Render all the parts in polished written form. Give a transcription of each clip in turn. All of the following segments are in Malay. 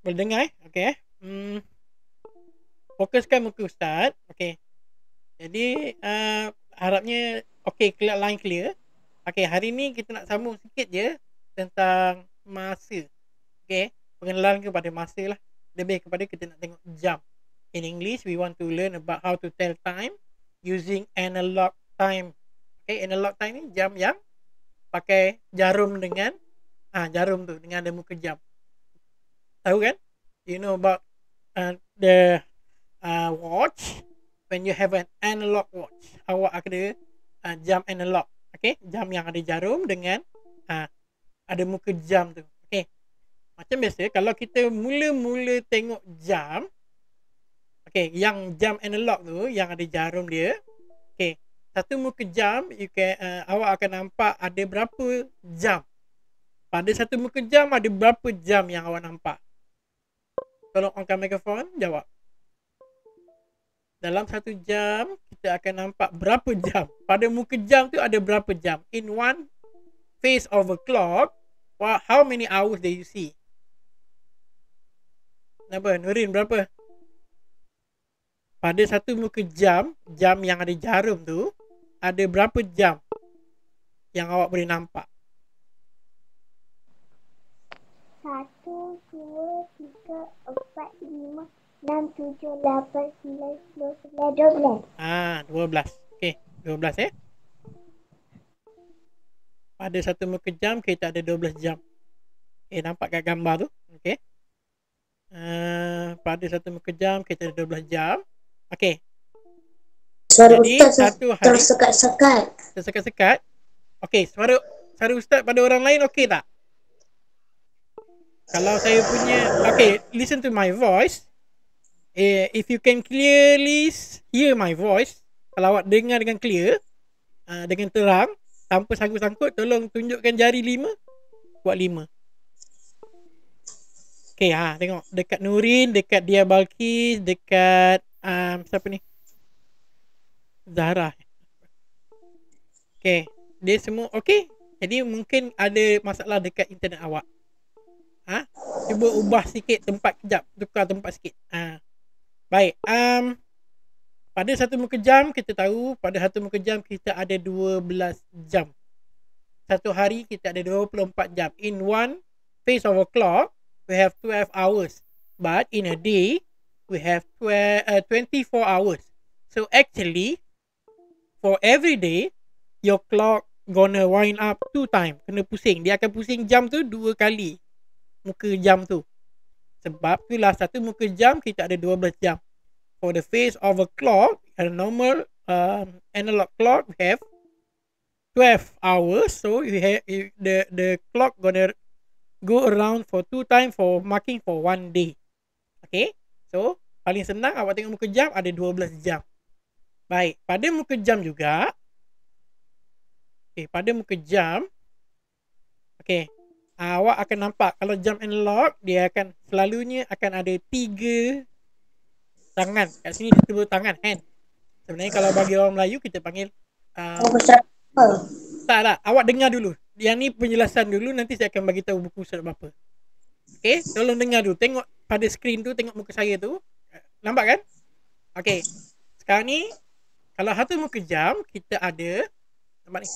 Boleh dengar okey fokuskan muka ustaz. Okey. Jadi harapnya okey, clear, line clear. Okey, hari ni kita nak sambung sikit je tentang masa. Okey, pengenalan kepada masa lah. Lebih kepada kita nak tengok jam. In English, we want to learn about how to tell time using analog time. Okay, analog time ni jam yang pakai jarum dengan jarum tu dengan ada muka jam. Tahu kan? You know about the watch. When you have an analog watch, awak ada jam analog. Okay, jam yang ada jarum dengan ada muka jam tu. Okay, macam biasa kalau kita mula-mula tengok jam, okay, yang jam analog tu yang ada jarum dia, okay, satu muka jam awak akan nampak ada berapa jam. Pada satu muka jam ada berapa jam yang awak nampak? Tolong onkan mikrofon, jawab. Dalam satu jam kita akan nampak berapa jam? Pada muka jam tu ada berapa jam? In one face of a clock, how many hours do you see? Kenapa? Nurin, berapa? Pada satu muka jam yang ada jarum tu, ada berapa jam yang awak boleh nampak? 1, 2, 3, 4, 5, 6, 7, 8, 9, 10, 11, 12. 12. Okey, 12 Pada satu muka jam kita ada 12 jam. Okey, nampak kat gambar tu? Okey. Pada satu muka jam kita ada 12 jam. Okey. Suara Jadi, Ustaz satu hari tersekat-sekat. Tersekat-sekat. Okey, suara Ustaz pada orang lain okey tak? Kalau saya punya, okay, listen to my voice. If you can clearly hear my voice, kalau awak dengar dengan clear, dengan terang, tanpa sangkut-sangkut, tolong tunjukkan jari 5. Buat 5. Okay, tengok. Dekat Nurin, dekat Dia Balkis, dekat siapa ni? Zahra. Okay, dia semua okay. Jadi mungkin ada masalah dekat internet awak. Cuba ubah sikit tempat kejap, tukar tempat sikit. Baik. Pada satu muka jam kita tahu, pada satu muka jam kita ada 12 jam. Satu hari kita ada 24 jam. In one face of a clock, we have 12 hours. But in a day, we have 24 hours. So actually, for every day, your clock gonna wind up 2 times. Kena pusing. Dia akan pusing jam tu 2 kali. Muka jam tu. Sebab itulah satu muka jam kita ada 12 jam. For the face of a clock, a normal analog clock, we have 12 hours. So you have the clock gonna go around for 2 times for marking for 1 day. Okay. So paling senang awak tengok muka jam ada 12 jam. Baik. Pada muka jam juga. Okay. Pada muka jam. Okay. Awak akan nampak kalau jam analog dia akan selalunya akan ada 3 tangan. Kat sini dia sebut tangan, hand. Sebenarnya kalau bagi orang Melayu kita panggil tak. Awak dengar dulu. Yang ni penjelasan dulu, nanti saya akan bagi tahu buku surat berapa. Okey, tolong dengar dulu. Tengok pada skrin tu, tengok muka saya tu. Nampak kan? Okey. Sekarang ni kalau satu muka jam kita ada, nampak ni.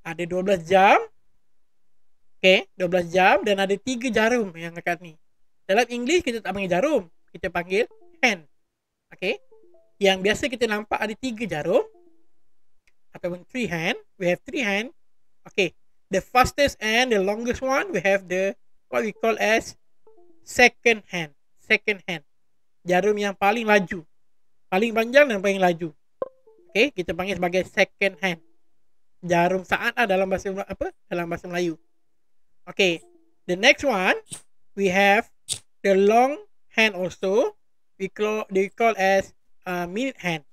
Ada 12 jam. Okay, 12 jam dan ada 3 jarum yang kat ni. Dalam English kita tak panggil jarum, kita panggil hand. Okay. Yang biasa kita nampak ada 3 jarum ataupun 3 hand. We have 3 hand. Okay. The fastest and the longest one we have the what we call as second hand. Second hand. Jarum yang paling laju. Paling panjang dan paling laju. Okay, kita panggil sebagai second hand. Jarum saat dalam bahasa Dalam bahasa Melayu. Okay, the next one we have the long hand also. They call as minute hand.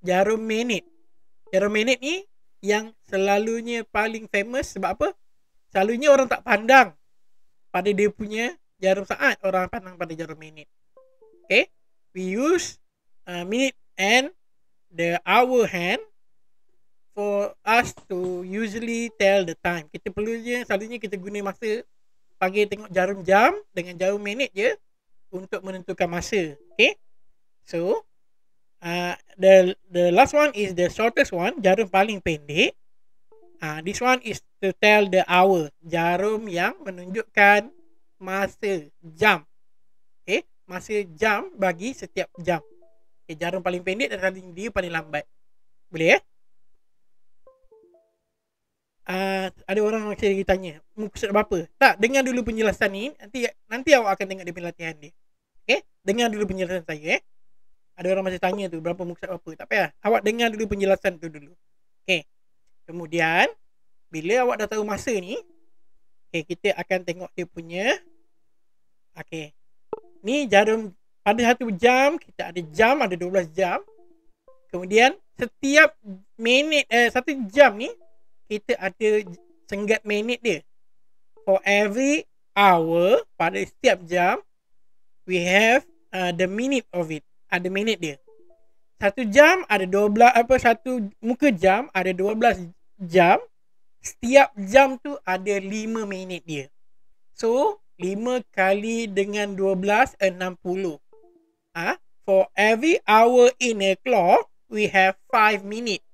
Jarum minit. Jarum minit ni yang selalunya paling famous sebab apa? Selalunya orang tak pandang pada dia punya jarum saat, orang pandang pada jarum minit. Okay, we use minute and the hour hand for us to usually tell the time. Kita selalunya kita guna masa panggil tengok jarum jam dengan jarum minit je untuk menentukan masa. Okay. So, the last one is the shortest one, jarum paling pendek. This one is to tell the hour, jarum yang menunjukkan masa, jam. Okay, masa jam bagi setiap jam. Okay, jarum paling pendek dan dia paling lambat. Boleh ada orang masih lagi tanya, muka surat berapa? Tak, dengar dulu penjelasan ni. Nanti awak akan tengok dia punya latihan dia. Okay, dengar dulu penjelasan saya. Ada orang masih tanya tu berapa muka surat berapa. Tak payah, awak dengar dulu penjelasan tu dulu. Okay, kemudian bila awak dah tahu masa ni, okay, kita akan tengok dia punya. Okay, ni jarum pada 1 jam. Kita ada jam, ada 12 jam. Kemudian setiap minit 1 jam ni kita ada senggat minit dia. For every hour, pada setiap jam, we have the minute of it. Ada minit dia. 1 jam ada 12 satu muka jam ada 12 jam. Setiap jam tu ada 5 minit dia. So 5 kali dengan 12, 60. For every hour in a clock, we have 5 minit.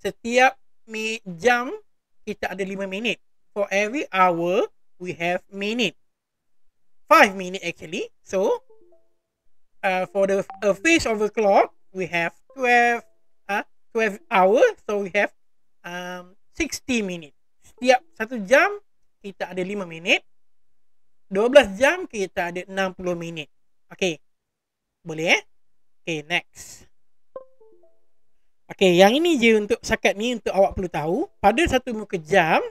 Setiap jam kita ada 5 minit. For every hour, we have minute. 5 minute actually. So, for the phase of the clock, we have 12 hours. So, we have 60 minit. Setiap 1 jam, kita ada 5 minit. 12 jam, kita ada 60 minit. Okay. Boleh Okay, next. Okay, yang ini je untuk setakat ni untuk awak perlu tahu. Pada satu muka jam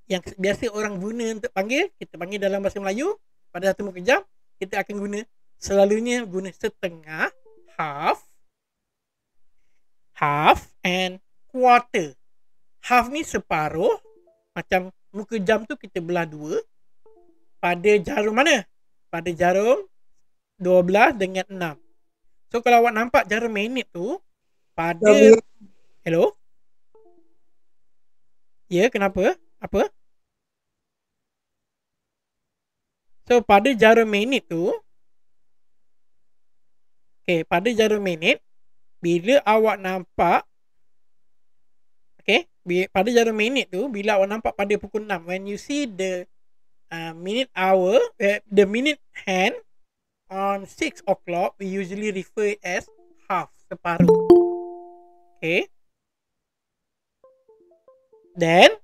yang biasa orang guna untuk panggil, kita panggil dalam bahasa Melayu, pada satu muka jam kita akan selalunya guna setengah, half and quarter. Half ni separuh, macam muka jam tu kita belah 2. Pada jarum mana? Pada jarum 12 dengan 6. So kalau awak nampak jarum minit tu pada hello? Ya, kenapa? Apa? So pada jarum minit tu, okay, pada jarum minit bila awak nampak, okay, pada jarum minit tu bila awak nampak pada pukul 6, when you see the minute hour, the minute hand on 6 o'clock, we usually refer it as half, separuh. Okay. Then,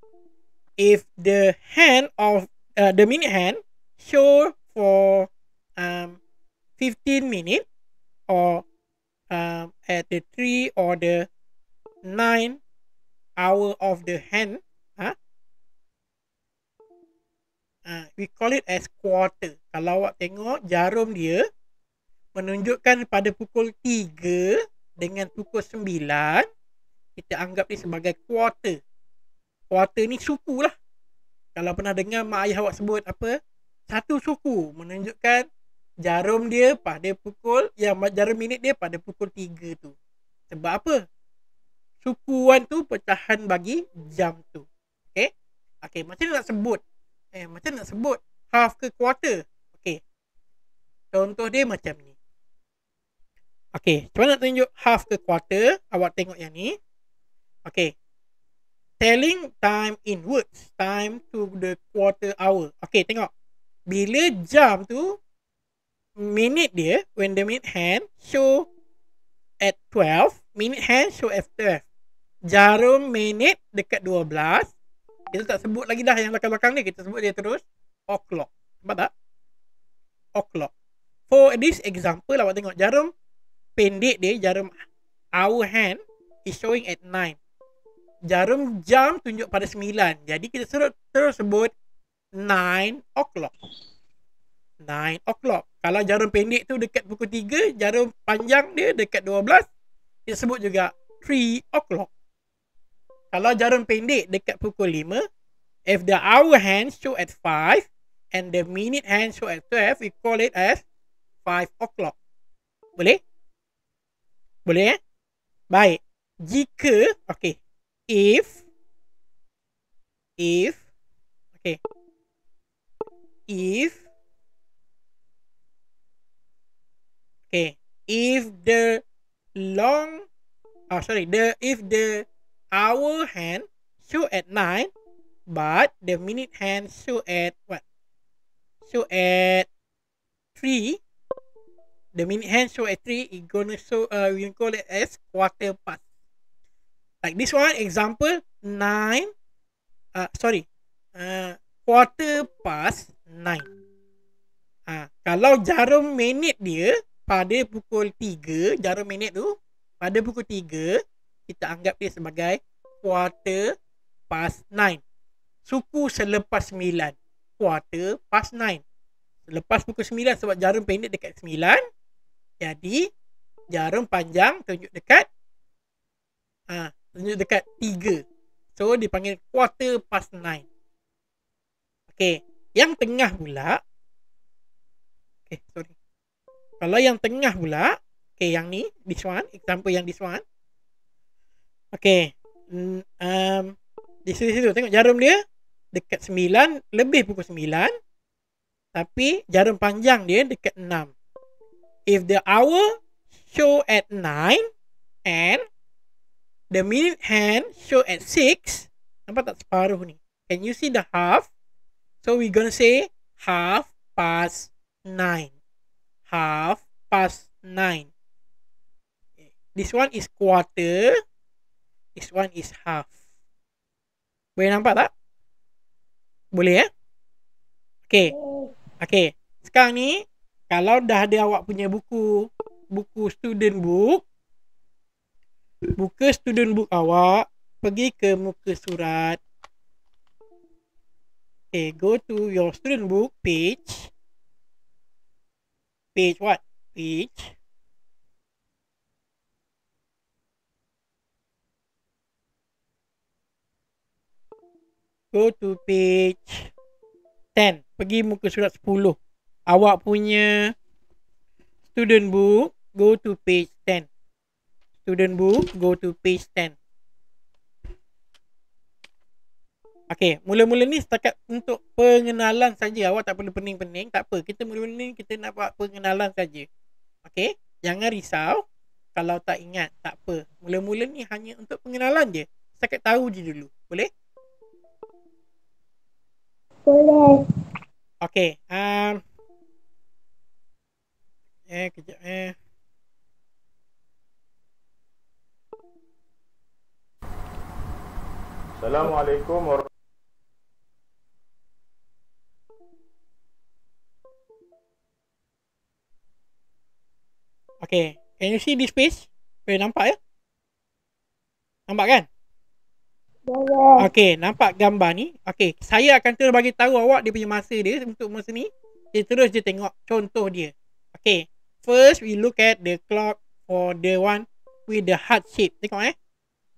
if the hand of the minute hand show for 15 minutes or at the 3 or the 9 hour of the hand, we call it as quarter. Kalau awak tengok jarum dia menunjukkan pada pukul 3 dengan pukul 9, kita anggap dia sebagai quarter. Quarter ni suku lah. Kalau pernah dengar mak ayah awak sebut apa? Satu suku, menunjukkan jarum dia pada pukul, jarum minit dia pada pukul 3 tu. Sebab apa? Sukuan tu pecahan bagi jam tu. Okay? Okay, macam nak sebut half ke quarter? Okay, contoh dia macam ni. Okay, cuba nak tunjuk half ke quarter. Awak tengok yang ni. Okay, telling time in words, time to the quarter hour. Okay, tengok. Bila jam tu, minute dia, when the minute hand show at 12, minute hand show at 12. Jarum minit dekat 12. Kita tak sebut lagi dah yang belakang-belakang ni. Kita sebut dia terus o'clock. Nampak tak? O'clock. For this example, awak tengok jarum pendek dia, jarum hour hand is showing at 9. Jarum jam tunjuk pada 9. Jadi kita terus sebut 9 o'clock. 9 o'clock. Kalau jarum pendek tu dekat pukul 3, jarum panjang dia dekat 12, kita sebut juga 3 o'clock. Kalau jarum pendek dekat pukul 5, if the hour hand show at 5 and the minute hand show at 12, we call it as 5 o'clock. Boleh? Boleh Baik. Jika, okay, if, okay, if if the long if the hour hand show at 9 but the minute hand show at what? Show at 3. The minute hand show at 3, it gonna show we call it as quarter past. Like this one example 9 quarter past 9. Kalau jarum minit dia pada pukul 3, jarum minit tu pada pukul 3, kita anggap dia sebagai quarter past 9. Suku selepas 9, quarter past 9. Selepas pukul 9 sebab jarum pendek dekat 9, jadi jarum panjang tunjuk dekat 3. So dipanggil quarter past 9. Okey, yang tengah pula. Kalau yang tengah pula, yang ni, this one, example yang this one. Di situ tengok jarum dia dekat 9, lebih pukul 9. Tapi jarum panjang dia dekat 6. If the hour show at 9 and the minute hand show at 6, nampak tak separuh ni? Can you see the half? So we gonna say half past 9. Half past 9. This one is quarter. This one is half. Boleh nampak tak? Boleh Okay. Sekarang ni, kalau dah ada awak punya buku student book, buka student book awak, pergi ke muka surat. Go to your student book page. Page what? Page. Go to page 10. Pergi muka surat 10. Awak punya student book, go to page 10. Student book, go to page 10. Mula-mula ni setakat untuk pengenalan saja. Awak tak perlu pening-pening, tak apa. Kita mula-mula ni kita nak buat pengenalan saja. Jangan risau kalau tak ingat, tak apa. Mula-mula ni hanya untuk pengenalan je. Setakat tahu je dulu. Boleh? Boleh. Kejap. Assalamualaikum warahmatullahi. Can you see this page? Boleh nampak ya? Nampak kan? Boleh. Nampak gambar ni? Saya akan terus bagi tahu awak dia punya masa dia untuk masa ni. Dia terus je tengok contoh dia. First we look at the clock for the one with the heart shape. Tengok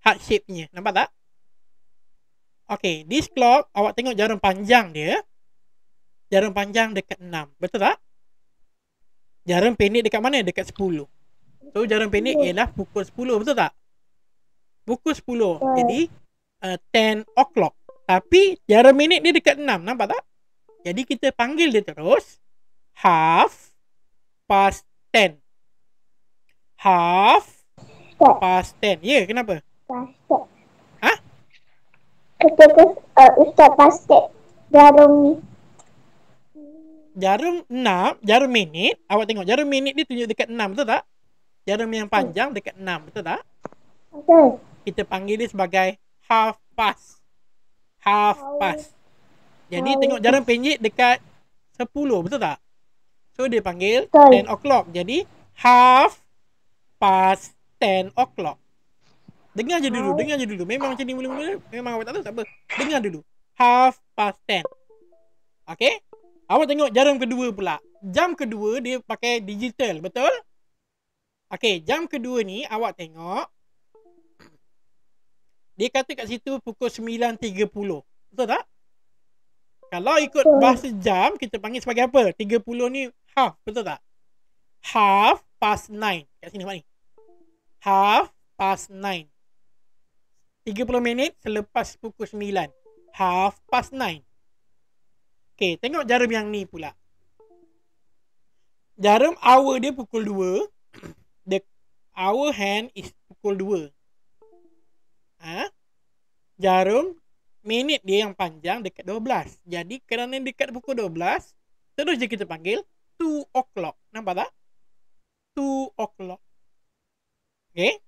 heart shape nya. Nampak tak? This clock awak tengok jarum panjang dia. Jarum panjang dekat 6. Betul tak? Jarum pendek dekat mana? Dekat 10. So jarum pendek ialah pukul 10. Betul tak? Pukul 10. Jadi 10 o'clock. Tapi jarum minit dia dekat 6. Nampak tak? Jadi kita panggil dia terus half past 10. Half past 10. Ya, kenapa? Past. Ha? Ustaz past jarum ni. Jarum 6, jarum minit. Awak tengok jarum minit dia tunjuk dekat 6. Betul tak? Jarum yang panjang dekat 6. Betul tak? Betul. Kita panggil dia sebagai half past. Half past. Jadi tengok jarum pendek dekat 10. Betul tak? So dia panggil 10 o'clock. Jadi half past 10 o'clock. Dengar je dulu. Memang macam ni mula-mula. Memang awak tak tahu, tak apa. Dengar dulu. Half past 10. Awak tengok jarum kedua pula. Jam kedua dia pakai digital. Betul? Jam kedua ni awak tengok. Dia kata kat situ pukul 9.30. Betul tak? Kalau ikut bahasa jam, kita panggil sebagai apa? 30 ni half. Betul tak? Half past 9. Kat sini nampak ni. Half past 9. 30 minit selepas pukul 9. Half past 9. Okay, tengok jarum yang ni pula. Jarum hour dia pukul 2. The hour hand is pukul 2. Jarum minit dia yang panjang dekat 12. Jadi kerana dekat pukul 12, terus je kita panggil 2 o'clock. Nampak tak? 2 o'clock. Okay.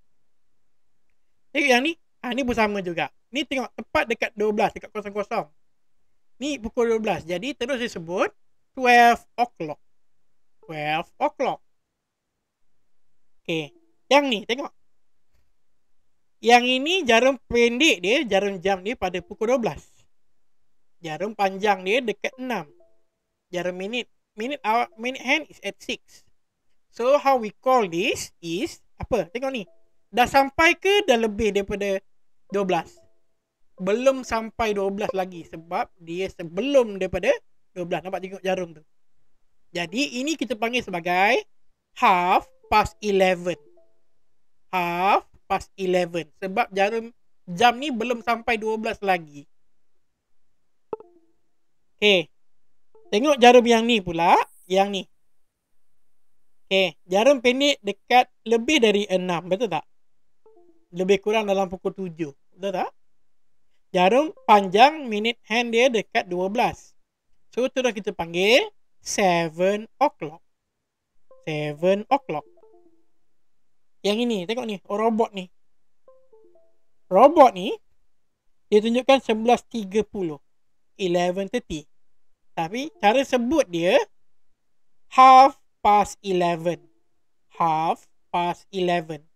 Tengok yang ni. Ni pun sama juga. Ni tengok tepat dekat 12, dekat 00. Ni pukul 12. Jadi terus disebut 12 o'clock. 12 o'clock. Okay. Yang ni tengok. Yang ini jarum pendek dia, jarum jam dia pada pukul 12. Jarum panjang dia dekat 6. Jarum minit hand is at 6. So how we call this is apa? Tengok ni. Dah sampai ke dah lebih daripada 12? Belum sampai 12 lagi sebab dia sebelum daripada 12. Nampak tengok jarum tu. Jadi ini kita panggil sebagai half past 11. Half past 11. Sebab jarum jam ni belum sampai 12 lagi. Okay. Tengok jarum yang ni pula. Yang ni. Okay. Jarum pendek dekat lebih dari 6. Betul tak? Lebih kurang dalam pukul 7. Betul tak? Jarum panjang minute hand dia dekat 12. So tu dah kita panggil 7 o'clock. 7 o'clock. Yang ini, tengok ni, robot ni. Robot ni, dia tunjukkan 11.30. 11.30. Tapi, cara sebut dia, half past 11. Half past 11.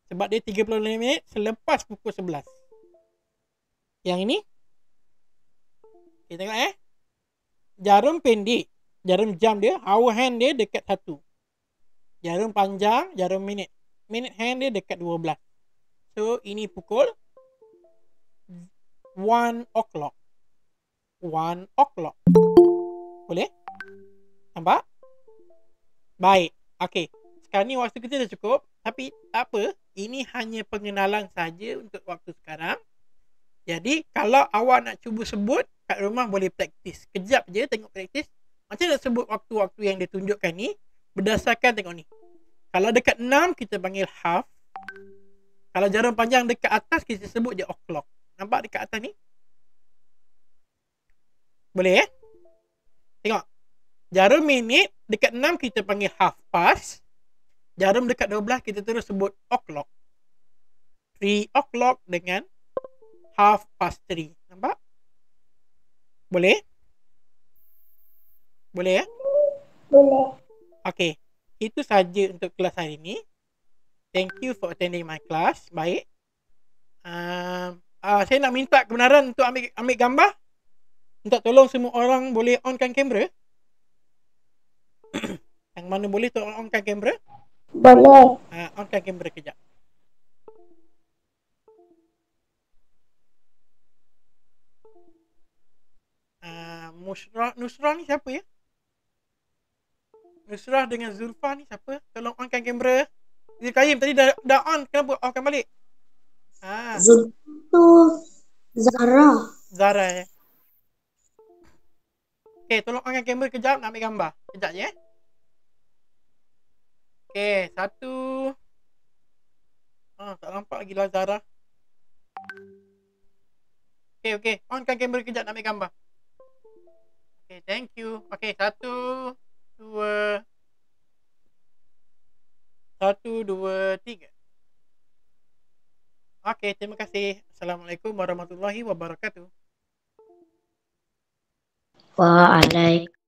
Sebab dia 35 minit selepas pukul 11. Yang ini, kita tengok jarum pendek, jarum jam dia, hour hand dia dekat 1. Jarum panjang, jarum minit hand dia dekat 12. So, ini pukul 1 o'clock. 1 o'clock. Boleh? Nampak? Baik. Okay. Sekarang ni waktu kita dah cukup. Tapi tak apa. Ini hanya pengenalan saja untuk waktu sekarang. Jadi, kalau awak nak cuba sebut, kat rumah boleh praktis. Kejap je tengok praktis. Macam nak sebut waktu-waktu yang dia tunjukkan ni. Berdasarkan tengok ni. Kalau dekat 6, kita panggil half. Kalau jarum panjang dekat atas, kita sebut je o'clock. Nampak dekat atas ni? Boleh Tengok. Jarum minit dekat 6, kita panggil half past. Jarum dekat 12, kita terus sebut o'clock. 3 o'clock dengan half past 3. Nampak? Boleh? Boleh Boleh. Okay. Itu saja untuk kelas hari ini. Thank you for attending my class. Baik. Saya nak minta kebenaran untuk ambil gambar. Minta tolong semua orang boleh onkan kamera. Yang mana boleh tolong onkan kamera? Boleh. Onkan kamera kejap. Nusrah ni siapa ya? Nusrah dengan Zulfa ni siapa? Tolong onkan kamera. Zulkaim tadi dah on. Kenapa onkan balik? Zulfa tu Zara. Zara Okay, tolong onkan kamera kejap nak ambil gambar. Kejap je Okay, 1. Tak nampak lagi lah Zara. Okay. Onkan kamera kejap nak ambil gambar. Okay, thank you. Okay, 1, 2, 3. Okay, terima kasih. Assalamualaikum warahmatullahi wabarakatuh. Waalaikumsalam.